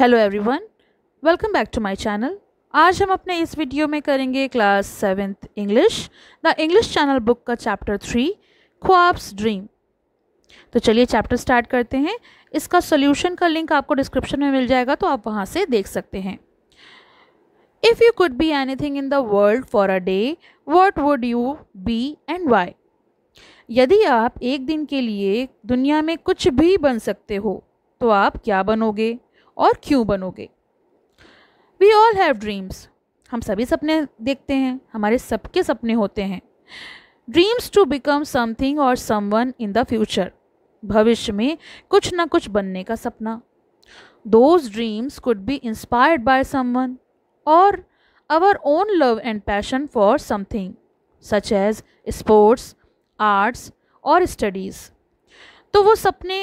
Hello everyone, welcome back to my channel. आज हम अपने इस वीडियो में करेंगे class 7th English the English channel book का चैप्टर 3 ख्वाब्स ड्रीम। तो चलिए चैप्टर स्टार्ट करते हैं। इसका सॉल्यूशन का लिंक आपको डिस्क्रिप्शन में मिल जाएगा, तो आप वहाँ से देख सकते हैं। If you could be anything in the world for a day, what would you be and why? यदि आप एक दिन के लिए दुनिया में कुछ भी बन सकते हो तो आप क्या बनोगे और क्यों बनोगे? We all have dreams. हम सभी सपने देखते हैं, हमारे सबके सपने होते हैं। Dreams to become something or someone in the future. भविष्य में कुछ ना कुछ बनने का सपना। Those dreams could be inspired by someone or our own love and passion for something such as sports, arts or studies. तो वो सपने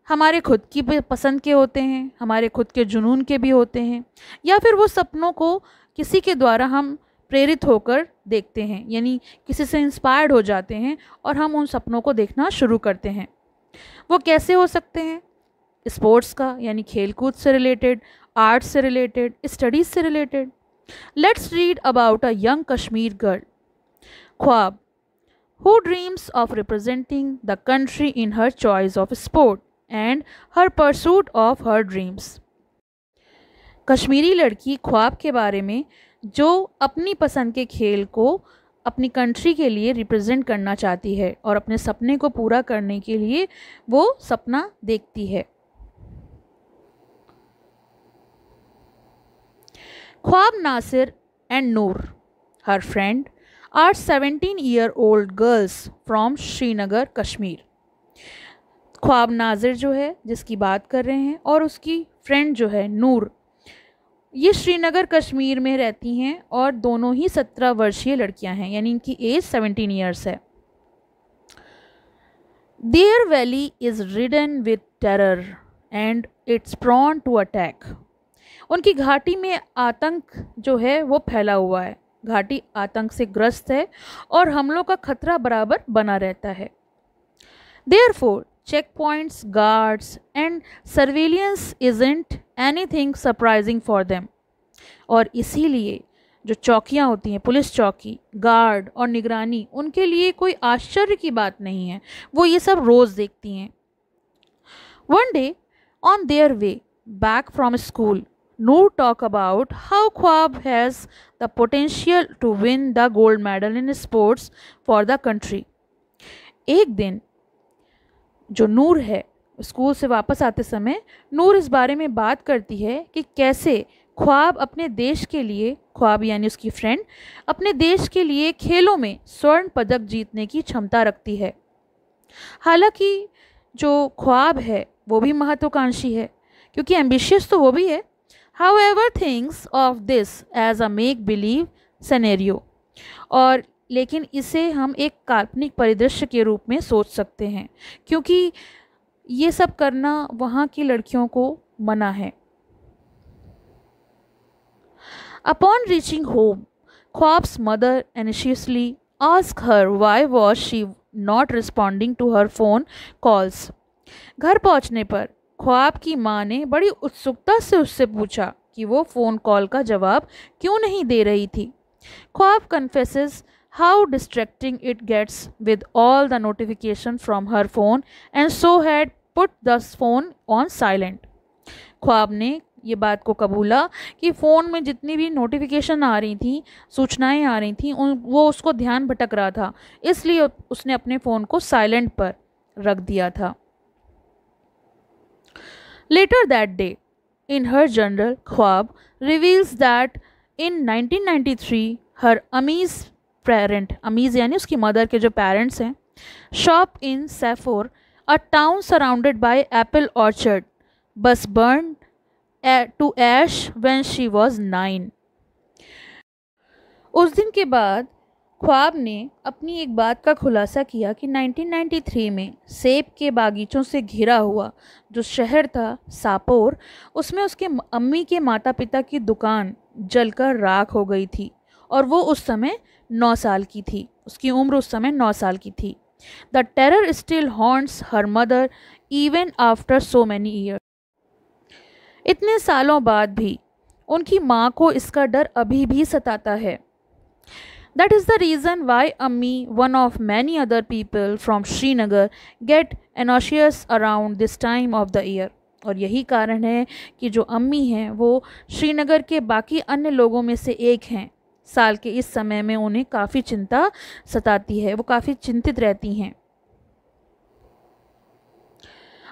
हमारे खुद की भी पसंद के होते हैं, हमारे खुद के जुनून के भी होते हैं, या फिर वो सपनों को किसी के द्वारा हम प्रेरित होकर देखते हैं, यानी किसी से इंस्पायर्ड हो जाते हैं और हम उन सपनों को देखना शुरू करते हैं। वो कैसे हो सकते हैं? स्पोर्ट्स का, यानी खेल कूद से रिलेटेड, आर्ट्स से रिलेटेड, स्टडीज़ से related. Let's read about a young Kashmir girl, ख्वाब, who dreams of representing the country in her choice of sport and her pursuit of her dreams। Kashmiri लड़की ख्वाब के बारे में, जो अपनी पसंद के खेल को अपनी कंट्री के लिए रिप्रेजेंट करना चाहती है और अपने सपने को पूरा करने के लिए वो सपना देखती है। Khwab Nasir and Noor, her friend, are 17-year-old girls from Srinagar Kashmir. Khwab Nazir जो है, जिसकी बात कर रहे हैं, और उसकी फ्रेंड जो है नूर, ये श्रीनगर कश्मीर में रहती हैं और दोनों ही 17 वर्षीय लड़कियां हैं, यानी इनकी एज 17 ईयर्स है। Their valley is ridden with terror and it's prone to attack। उनकी घाटी में आतंक जो है वो फैला हुआ है। घाटी आतंक से ग्रस्त है और हमलों का खतरा बराबर बना रहता है। Therefore, checkpoints, guards and surveillance isn't anything surprising for them। और इसीलिए जो चौकियाँ होती हैं, पुलिस चौकी, गार्ड और निगरानी, उनके लिए कोई आश्चर्य की बात नहीं है, वो ये सब रोज़ देखती हैं। One day, on their way back from school, Noor talk about how ख्वाब has the potential to win the gold medal in sports for the country। एक दिन जो नूर है, स्कूल से वापस आते समय नूर इस बारे में बात करती है कि कैसे ख्वाब अपने देश के लिए, ख्वाब यानी उसकी फ्रेंड, अपने देश के लिए खेलों में स्वर्ण पदक जीतने की क्षमता रखती है। हालांकि जो ख्वाब है वो भी महत्वाकांक्षी है, क्योंकि एम्बिशियस तो वो भी है। However, thinks of this as a make-believe scenario। और लेकिन इसे हम एक काल्पनिक परिदृश्य के रूप में सोच सकते हैं, क्योंकि ये सब करना वहाँ की लड़कियों को मना है। Upon reaching home, ख्वाब्स mother anxiously asked her why was she not responding to her phone calls। घर पहुँचने पर ख्वाब की माँ ने बड़ी उत्सुकता से उससे पूछा कि वो फ़ोन कॉल का जवाब क्यों नहीं दे रही थी। Khwab confesses how distracting it gets with all the notification from her phone and so had put the phone on silent. Khwab ने ये बात को कबूला कि फ़ोन में जितनी भी नोटिफिकेशन आ रही थी, सूचनाएं आ रही थी, वो उसको ध्यान भटक रहा था, इसलिए उसने अपने फ़ोन को साइलेंट पर रख दिया था। Later that day, in her journal, ख्वाब reveals that in 1993, her Ami's parent, Ami's यानी उसकी मदर के जो पेरेंट्स हैं, shop in Safor, a town surrounded by apple orchard, was burned to ash when she was 9। उस दिन के बाद ख्वाब ने अपनी एक बात का खुलासा किया कि 1993 में सेब के बागीचों से घिरा हुआ जो शहर था सापोर, उसमें उसके अम्मी के माता पिता की दुकान जलकर राख हो गई थी और वो उस समय 9 साल की थी। उसकी उम्र उस समय 9 साल की थी। The terror still haunts her mother even after so many years. इतने सालों बाद भी उनकी माँ को इसका डर अभी भी सताता है। That is the reason why Ammi, one of many other people from Srinagar, get anxious around this time of the year. और यही कारण है कि जो अम्मी हैं वो श्रीनगर के बाकी अन्य लोगों में से एक हैं। साल के इस समय में उन्हें काफ़ी चिंता सताती है, वो काफ़ी चिंतित रहती हैं।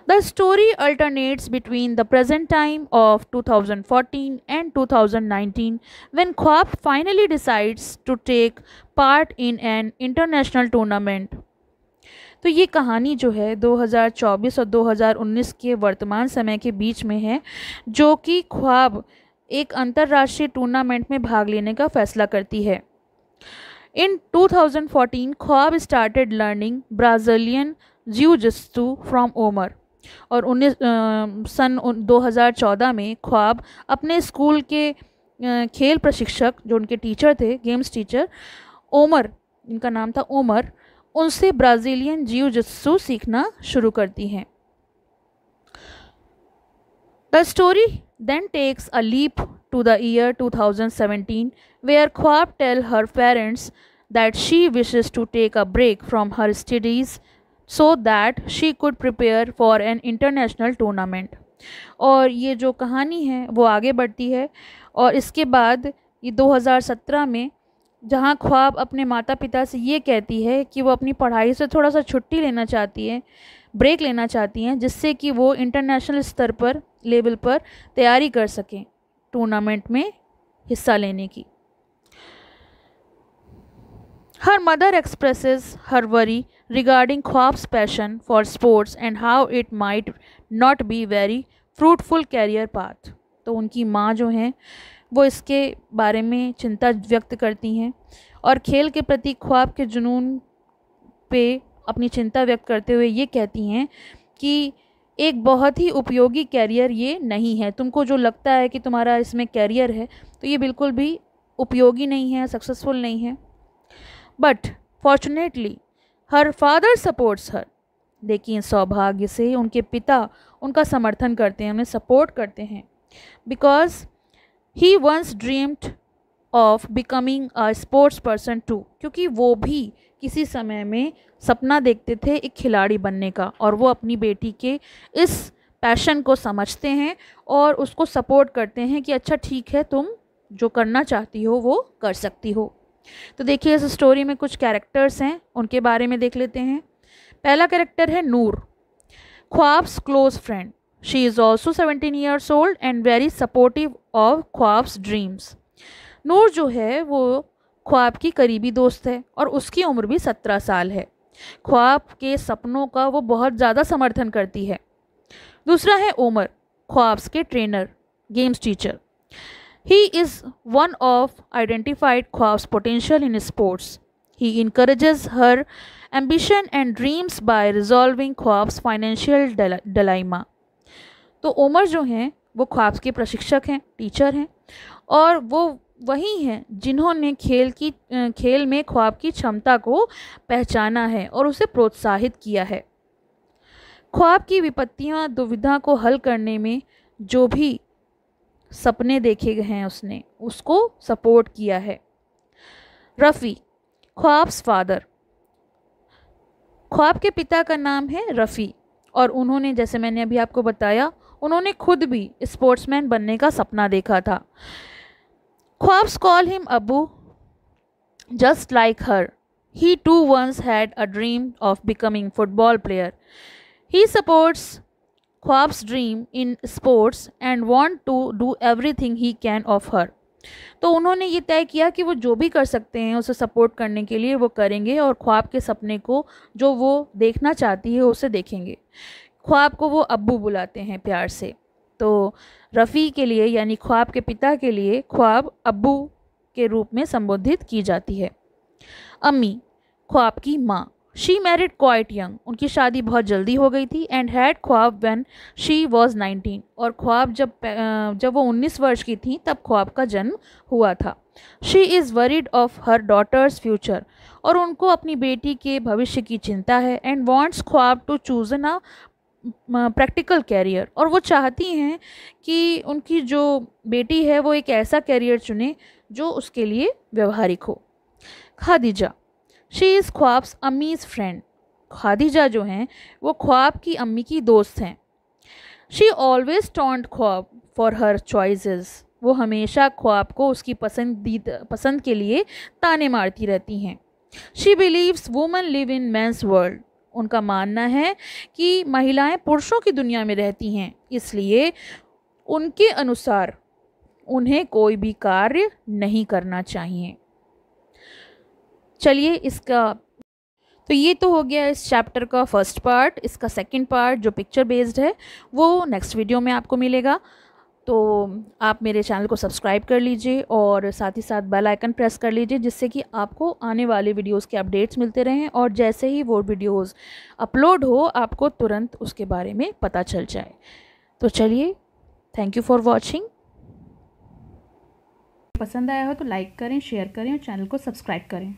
The story alternates between the present time of 2014 and 2019 when Khwab finally decides to take part in an international tournament. तो ये कहानी जो है 2024 और 2019 के वर्तमान समय के बीच में है, जो कि ख्वाब एक अंतर्राष्ट्रीय टूर्नामेंट में भाग लेने का फैसला करती है। In 2014, ख्वाब started learning Brazilian Jiu-Jitsu from Omar. और सन 2014 में ख्वाब अपने स्कूल के खेल प्रशिक्षक, जो उनके टीचर थे, गेम्स टीचर ओमर, इनका नाम था ओमर, उनसे ब्राज़ीलियन जियो-जित्सु सीखना शुरू करती हैं। The story then takes a leap to the year 2017 where Khwab tell her parents that she wishes to take a break from her studies so that she could prepare for an international tournament. और ये जो कहानी है वो आगे बढ़ती है और इसके बाद ये 2017 में जहाँ ख्वाब अपने माता पिता से ये कहती है कि वो अपनी पढ़ाई से थोड़ा सा छुट्टी लेना चाहती है, ब्रेक लेना चाहती हैं, जिससे कि वो इंटरनेशनल स्तर पर, लेवल पर तैयारी कर सकें टूर्नामेंट में हिस्सा लेने की। Her mother expresses her worry regarding Khwab's passion for sports and how it might not be very fruitful career path. तो उनकी माँ जो हैं वो इसके बारे में चिंता व्यक्त करती हैं और खेल के प्रति ख्वाब के जुनून पे अपनी चिंता व्यक्त करते हुए ये कहती हैं कि एक बहुत ही उपयोगी कैरियर ये नहीं है। तुमको जो लगता है कि तुम्हारा इसमें कैरियर है तो ये बिल्कुल भी उपयोगी नहीं है, सक्सेसफुल नहीं है। But fortunately her father supports her, लेकिन सौभाग्य से उनके पिता उनका समर्थन करते हैं, उन्हें सपोर्ट करते हैं। Because he once dreamed of becoming a sports person too, क्योंकि वो भी किसी समय में सपना देखते थे एक खिलाड़ी बनने का, और वो अपनी बेटी के इस पैशन को समझते हैं और उसको सपोर्ट करते हैं कि अच्छा ठीक है, तुम जो करना चाहती हो वो कर सकती हो। तो देखिए इस स्टोरी में कुछ कैरेक्टर्स हैं, उनके बारे में देख लेते हैं। पहला कैरेक्टर है Noor, Khwab's close friend. She is also 17 years old and very supportive of Khwab's dreams. Noor जो है वो ख्वाब की करीबी दोस्त है और उसकी उम्र भी 17 साल है। ख्वाब के सपनों का वो बहुत ज़्यादा समर्थन करती है। दूसरा है ओमर, ख्वाब्स के trainer, games teacher. He is one of identified Khwab's potential in sports. He encourages her ambition and dreams by resolving Khwab's financial dilemma. तो ओमर जो हैं वो ख्वाब्स के प्रशिक्षक हैं, टीचर हैं, और वो वही हैं जिन्होंने खेल में ख्वाब की क्षमता को पहचाना है और उसे प्रोत्साहित किया है। ख्वाब की विपत्तियां, दुविधा को हल करने में जो भी सपने देखे गए हैं उसने उसको सपोर्ट किया है। रफ़ी, ख्वाब्स फादर। ख्वाब के पिता का नाम है रफ़ी और उन्होंने, जैसे मैंने अभी आपको बताया, उन्होंने खुद भी स्पोर्ट्समैन बनने का सपना देखा था। Khwab's call him Abu just like her. He too once had a dream of becoming football player. He supports Khwab's dream in sports and want to do everything he can of her. तो उन्होंने ये तय किया कि वो जो भी कर सकते हैं उसे सपोर्ट करने के लिए वो करेंगे और ख्वाब के सपने को जो वो देखना चाहती है उसे देखेंगे। ख्वाब को वो अब्बू बुलाते हैं प्यार से। तो रफ़ी के लिए यानी ख्वाब के पिता के लिए ख्वाब अब्बू के रूप में संबोधित की जाती है। अम्मी, ख्वाब की माँ। She married quite young. उनकी शादी बहुत जल्दी हो गई थी। एंड हैड ख्वाब व्हेन शी वॉज 19। और ख्वाब जब वो 19 वर्ष की थी तब ख्वाब का जन्म हुआ था। She is worried of her daughter's future. और उनको अपनी बेटी के भविष्य की चिंता है। And wants Khwab to choose a practical career, और वो चाहती हैं कि उनकी जो बेटी है वो एक ऐसा कैरियर चुने जो उसके लिए व्यवहारिक हो। Khadija, she is ख्वाब्स अम्मीज़ friend. Khadija जो हैं वो ख्वाब की अम्मी की दोस्त हैं। शी ऑलवेज टॉन्ट ख्वाब फॉर हर चॉइसेस। वो हमेशा ख्वाब को उसकी पसंद के लिए ताने मारती रहती हैं। She beliefs women live in man's world. उनका मानना है कि महिलाएं पुरुषों की दुनिया में रहती हैं, इसलिए उनके अनुसार उन्हें कोई भी कार्य नहीं करना चाहिए। चलिए इसका तो ये तो हो गया इस चैप्टर का फर्स्ट पार्ट। इसका सेकंड पार्ट जो पिक्चर बेस्ड है वो नेक्स्ट वीडियो में आपको मिलेगा। तो आप मेरे चैनल को सब्सक्राइब कर लीजिए और साथ ही साथ बेल आइकन प्रेस कर लीजिए, जिससे कि आपको आने वाले वीडियोस के अपडेट्स मिलते रहें और जैसे ही वो वीडियोस अपलोड हो आपको तुरंत उसके बारे में पता चल जाए। तो चलिए, थैंक यू फॉर वॉचिंग। पसंद आया हो तो लाइक करें, शेयर करें और चैनल को सब्सक्राइब करें।